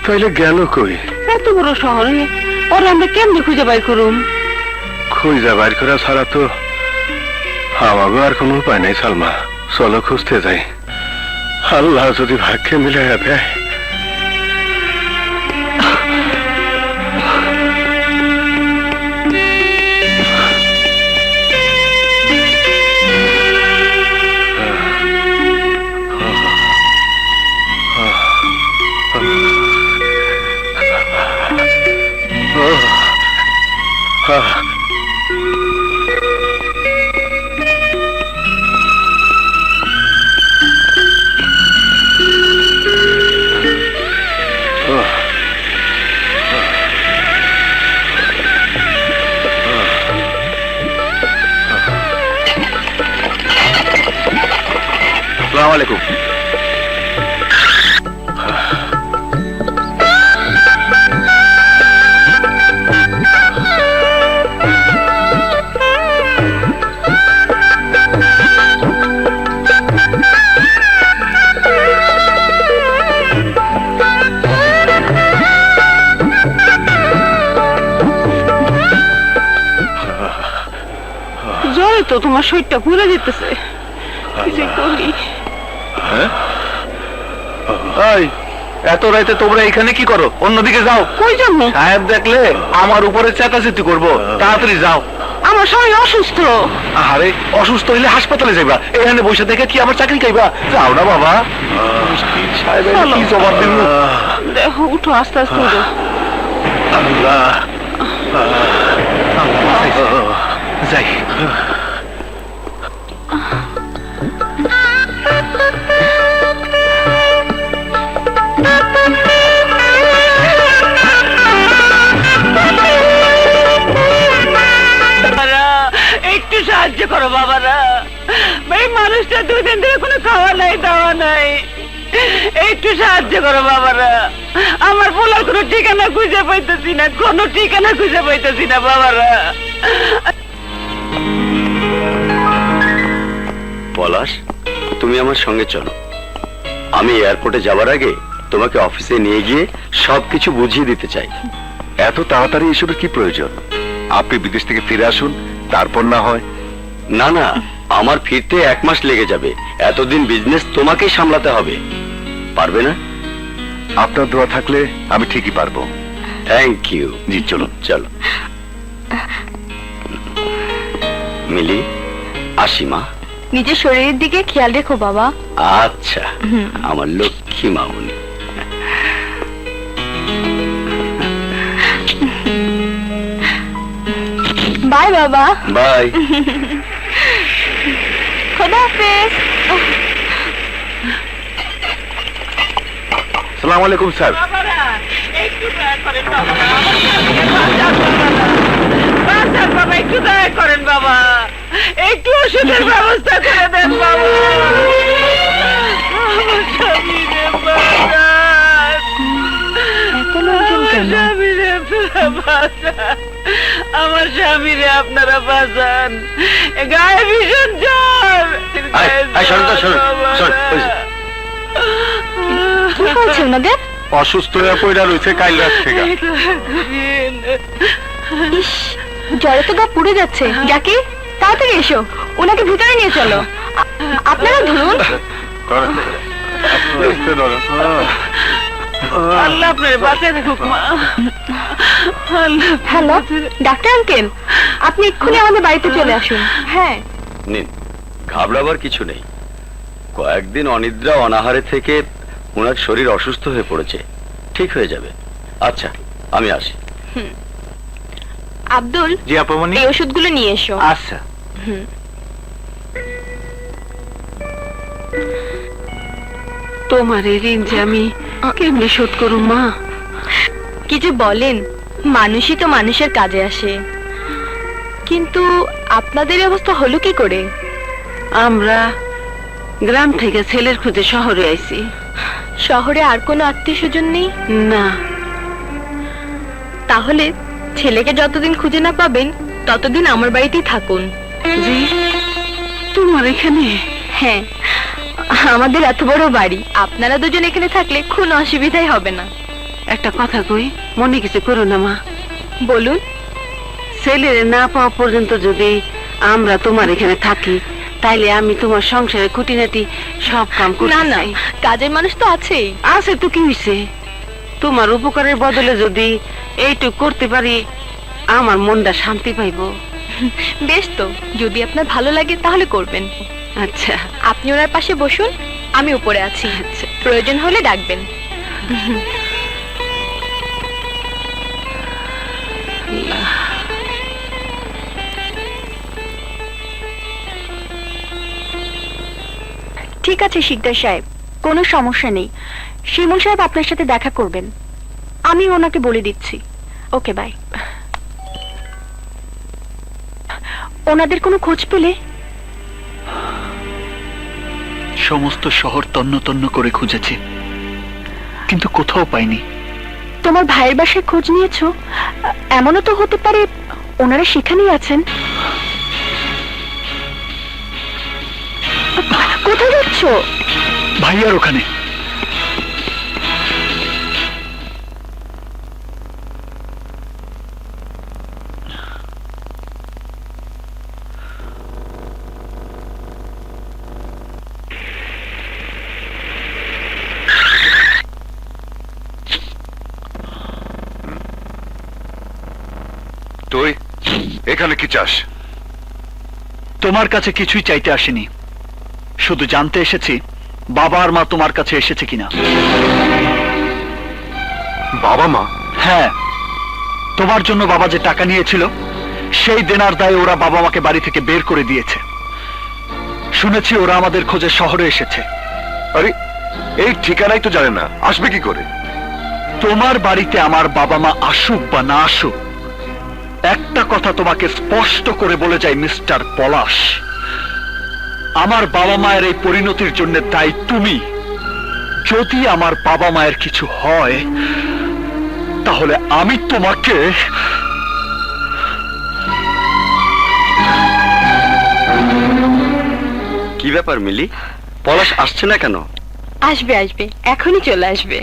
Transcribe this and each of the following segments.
তাইলে গেল কই? এত বড় শহরে ওরা আমরা কেমনে খুঁজে বাই করুম? খুঁজা বাইর করা ছাড়া তো আমারও আর কোনো উপায় নেই সালমা। চলো খুঁজতে যাই, আল্লাহ যদি ভাগ্যে মিলাই দেয়। আসসালামু আলাইকুম। জলে তো তোমার শরীরটা পুড়ে যেতেছে। এত রাইতে তোমরা এখানে কি করো? অন্যদিকে যাও। কই যাবো? সাহেব দেখলে আমার উপরে চেতাচেতি করবো, তাড়াতাড়ি যাও। আমার শরীর অসুস্থ। আরে অসুস্থ হইলে হাসপাতালে যাইবা, এখানে বসে দেখে কি আমার চাকরি খাইবা? যাও না বাবা। সাহেব কি জবাব দিন? দেখো, উঠো, আস্তে আস্তে উঠো। যাই। একটু সাহায্য করো বাবারা, এই মানুষটা দুদিন ধরে কোনো খাওয়া নাই, দাওয়া নাই। একটু সাহায্য করো বাবারা, আমার পোলার কোনো ঠিকানা খুঁজে পাইতেছি না, কোনো ঠিকানা খুঁজে পাইতেছি না বাবারা। পলাশ, তুমি আমার সঙ্গে চলো। আমি এয়ারপোর্টে যাবার আগে তোমাকে অফিসে নিয়ে গিয়ে সবকিছু বুঝিয়ে দিতে চাই। এত তাড়াতাড়ি এসবের কি প্রয়োজন? আপনি বিদেশ থেকে ফিরে আসুন, তারপর না হয়। না না, আমার ফিরতে 1 মাস লেগে যাবে। এতদিন বিজনেস তোমাকেই সামলাতে হবে, পারবে না? আপনার দোয়া থাকলে আমি ঠিকই পারবো। Thank you. জি চলুন। চলো মিলি, আসি মা। নিজের শরীরের দিকে খেয়াল রেখো বাবা। আচ্ছা, আমার লক্ষ্মী মামুনি। বাই বাবা। বাই। খোদা হাফেজ। আসসালামু আলাইকুম স্যার। বাবারা, একটু দয়া করেন বাবারা, বাঁচান বাবা, একটু দয়া করেন বাবা, একটু ওষুধের ব্যবস্থা করে দেন বাবা। আমার স্বামীরে বাঁচান, আমার স্বামীরে বাঁচান, আমার স্বামীরে আপনারা বাঁচান। গায়ে ভীষণ জ্বর। কি হয়েছে ওনাদের? অসুস্থ হয়ে পড়া রয়েছে কাল রাত থেকে। ইস, জ্বরে তো গা পুড়ে যাচ্ছে। জাকি, তাড়াতাড়ি এসো, ওনাকে ভিতরে নিয়ে চলো। আপনারা ধরুন। আল্লাহ আপনার বাঁচায় রাখুক মা। হ্যালো ডাক্তার আঙ্কেল, আপনি এক্ষুনি আমাদের বাড়িতে চলে আসুন। হ্যাঁ নিন, ঘাবড়াবার কিছু নেই। কয়েকদিন অনিদ্রা অনাহারে থেকে ওনার শরীর অসুস্থ হয়ে পড়েছে, ঠিক হয়ে যাবে। আচ্ছা, আমি আসি। আব্দুল, জি আপামনি। এই ওষুধগুলো নিয়ে এসো। আচ্ছা। তোমার এই ঋণ যে আমি কেমনে শোধ করুম মা? কি যে বলেন, মানুষই তো মানুষের কাজে আসে, কিন্তু আপনাদের অবস্থা হলো কি করে? আমরা গ্রাম থেকে ছেলের খুঁজে শহরে আইছি। শহরে আর কোনো আত্মীয় স্বজন নেই? না। তাহলে ছেলেকে যতদিন খুঁজে না পাবেন ততদিন আমার বাড়িতেই থাকুন। জি, তোমার এখানে? হ্যাঁ, আমাদের এত বড় বাড়ি, আপনারা দুজন এখানে থাকলে কোনো অসুবিধাই হবে না। একটা কথা কই, মনে কিছু করো না মা। বলুন। ছেলেরে না পাওয়া পর্যন্ত যদি আমরা তোমার এখানে থাকি, তাইলে আমি তোমার সংসারে খুঁটিনাটি সব কাম করতে না না, চাই। কাজের মানুষ তো আছেই। আছে তো, কি হইছে? তোমার উপকারের বদলে যদি এইটুক করতে পারি, আমার মনটা শান্তি পাইবো। বেশ তো, যদি আপনার ভালো লাগে তাহলে করবেন। আচ্ছা আপনি ওনার পাশে বসুন, আমি উপরে আছি। আচ্ছা। প্রয়োজন হলে ডাকবেন। ঠিক আছে শিকদার সাহেব, কোনো সমস্যা নেই। শিমুল সাহেব আপনার সাথে দেখা করবেন, আমি ওনাকে বলে দিচ্ছি। Okay bye. ওনাদের কোনো খোঁজ পেলে? সমস্ত শহর তন্ন তন্ন করে খুঁজেছি, কিন্তু কোথাও পাইনি। তোমার ভাইয়ের বাসায় খোঁজ নিয়েছো? এমনও তো হতে পারে ওনারা সেখানেই আছেন। কোথায় যাচ্ছ? ভাইয়ার ওখানে। তুই এখানে কি চাস? তোমার কাছে কিছুই চাইতে আসেনি, শুধু জানতে এসেছি বাবা আর মা তোমার কাছে এসেছে কিনা। বাবা মা? হ্যাঁ, তোমার জন্য বাবা যে টাকা নিয়েছিল, সেই দেনার দায়ে ওরা বাবা মাকে বাড়ি থেকে বের করে দিয়েছে। শুনেছি ওরা আমাদের খোঁজে শহরে এসেছে। আরে এই ঠিকানাই তো জানে না, আসবে কি করে? তোমার বাড়িতে আমার বাবা মা আসুক বা না আসুক, একটা কথা তোমাকে স্পষ্ট করে বলে যাই মিস্টার পলাশ, আমার বাবা মায়ের এই পরিণতির জন্য দায়ী তুমি। যদি আমার বাবা মায়ের কিছু হয়, তাহলে আমি তোমাকে... কি ব্যাপার মিলি, পলাশ আসছে না কেন? আসবে আসবে, এখনই চলে আসবে।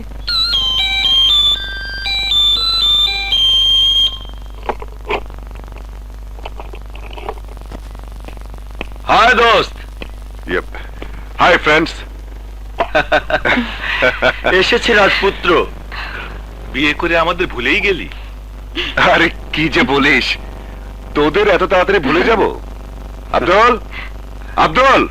হাই দোস্ত। Hi friends. এসেছে রাজপুত্র। বিয়ে করে আমাদের ভুলেই গেলি? আরে কি যে বলিস, তোদের এত তাড়াতাড়ি ভুলে যাব? আব্দুল, আব্দুল,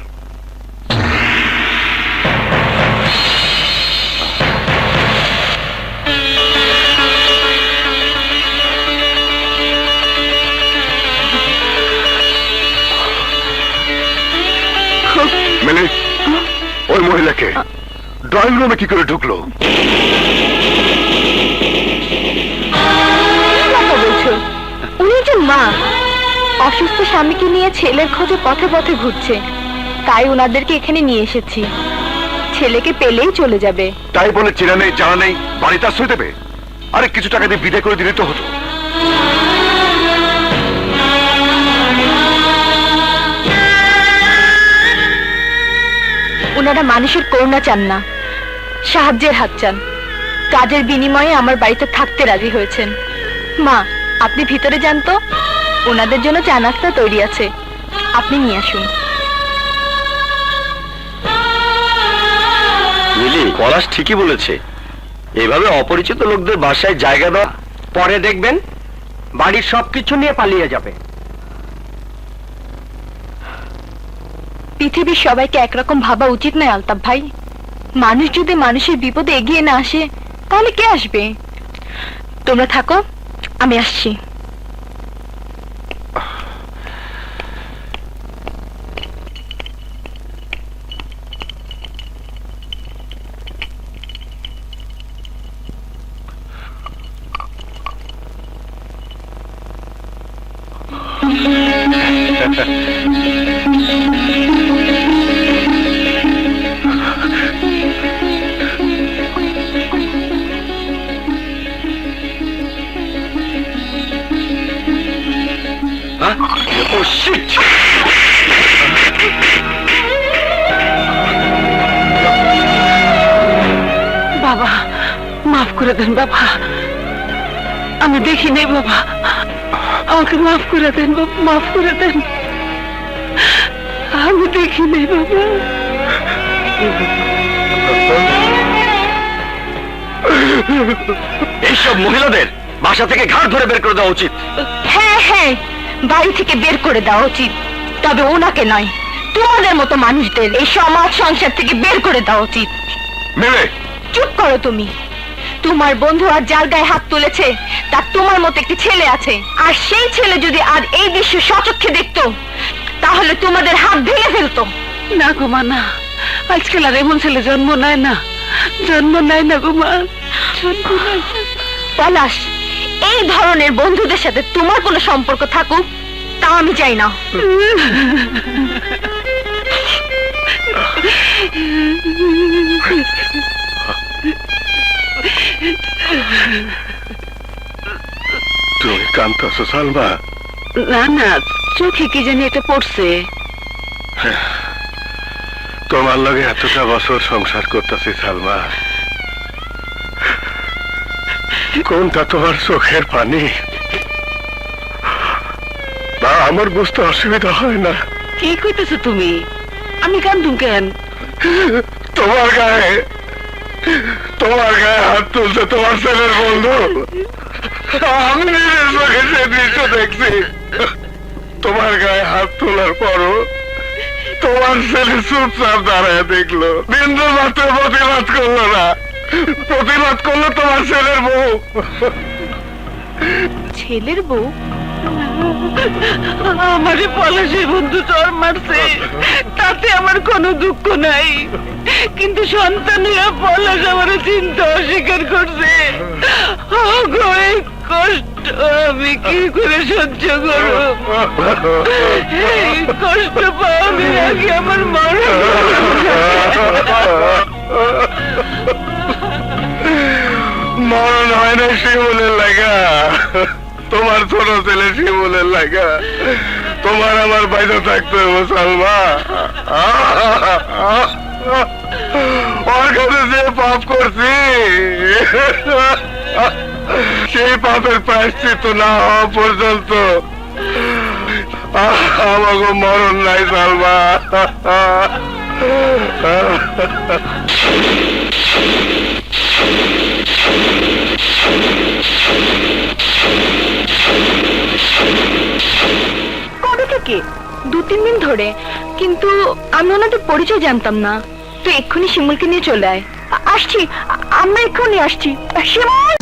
মিলি, ওই মহিলাকে ড্রয়িং রুমে কি করে ঢুকলো? কথা বলছো? উনি একজন মা, অসুস্থ স্বামীকে নিয়ে ছেলের খোঁজে পথে পথে ঘুরছে, তাই ওনাদেরকে এখানে নিয়ে এসেছি। ছেলেকে পেলেই চলে যাবে। তাই বলে চেনা নেই জানা নেই বাড়িতে আশ্রয় দেবে? আরে কিছু টাকা দিয়ে বিদায় করে দিলে তো হতো। ওনারা মানুষের করুণা চান না, সাহায্যের হাত চান। কাজের বিনিময়ে আমার বাড়িতে থাকতে রাজি হয়েছেন। মা, আপনি ভিতরে যান তো, ওনাদের জন্য চা নাস্তা তৈরি আছে, আপনি নিয়ে আসুন। মিলি, পলাশ ঠিকই বলেছে, এভাবে অপরিচিত লোকদের বাসায় জায়গা দেওয়া। পরে দেখবেন বাড়ির সবকিছু নিয়ে পালিয়ে যাবে। পৃথিবীর সবাইকে একরকম ভাবা উচিত নয় আলতাফ ভাই। মানুষ যদি মানুষের বিপদে এগিয়ে না আসে, তাহলে কে আসবে? তোমরা থাকো, আমি আসছি। Oh shit! বাবা, মাফ করে দেন বাবা, আমি দেখি নাই বাবা, আমাকে মাফ করে দেন বাবা, মাফ করে দেন, আমি দেখি নাই বাবা। এইসব মহিলাদের বাসা থেকে ঘাট ধরে বের করে দেওয়া উচিত। হ্যাঁ হ্যাঁ, বাড়ি থেকে বের করে দেওয়া উচিত, তবে ওনাকে নয়, তোমাদের মতো মানুষদের এই সমাজ সংসার থেকে বের করে দেওয়া উচিত। মেয়ে, চুপ করো তুমি। তোমার বন্ধু আর যার গায়ে হাত তুলেছে তার তোমার মতো একটি ছেলে আছে, আর সেই ছেলে যদি আর এই দৃশ্য সচক্ষে দেখতো তাহলে তোমাদের হাত ভেঙে ফেলতো। না গো মা, না, আজকাল আর এমন ছেলে জন্ম নেয় না, জন্ম নেয় না গো মা, জন্ম নেয় না। পলাশ, এই ধরনের বন্ধুদের সাথে তোমার কোনো সম্পর্ক থাকুক তা আমি চাই না। তুমি কাঁদতেছো সালমা? না না, চোখে কি জানি এটা পড়ছে। তোমার লগে এতটা বছর সংসার করতেছি সালমা, কোনটা তোমার চোখের পানি বা আমার বুঝতে অসুবিধা হয় না? কি কইতেছো তুমি? আমি কান্দুম কেন? তোমার গায়ে হাত তুলছে তোমার ছেলের বন্ধু, আমি নিজের চোখে সে দৃশ্য দেখছি। তোমার গায়ে হাত তোলার পরও তোমার ছেলে চুপচাপ দাঁড়ায় দেখলো, বিন্দু মাত্র প্রতিবাদ করলো না। প্রতিবাদ করলো তোমার ছেলের বউ। ছেলের বউ? আমারে পলাশের বন্ধু চর মারছে, তাতে আমার কোনো দুঃখ নাই, কিন্তু সন্তান হয়ে পলাশ আমার চিন্তা অস্বীকার করছে। গো, এই কষ্ট আমি কি করে সহ্য করব? এই কষ্ট পাওয়ার আগে আমার মরণ হয় না শিমুলের লাগা, তোমার ছোট ছেলে শিমুলের লাগা তোমার আমার বাইরে থাকতে হবে সালমা। ওর কাছে যে পাপ করছি সেই পাপের প্রায়শ্চিত্ত না হওয়া পর্যন্ত আমাকে মরণ নাই সালমা। কবে থেকে? 2-3 দিন ধরে, কিন্তু আমি ওনাদের পরিচয় জানতাম না। তো এক্ষুনি শিমুলকে নিয়ে চলে আয়। আসছি, আমরা এক্ষুনি আসছি। শিমুল!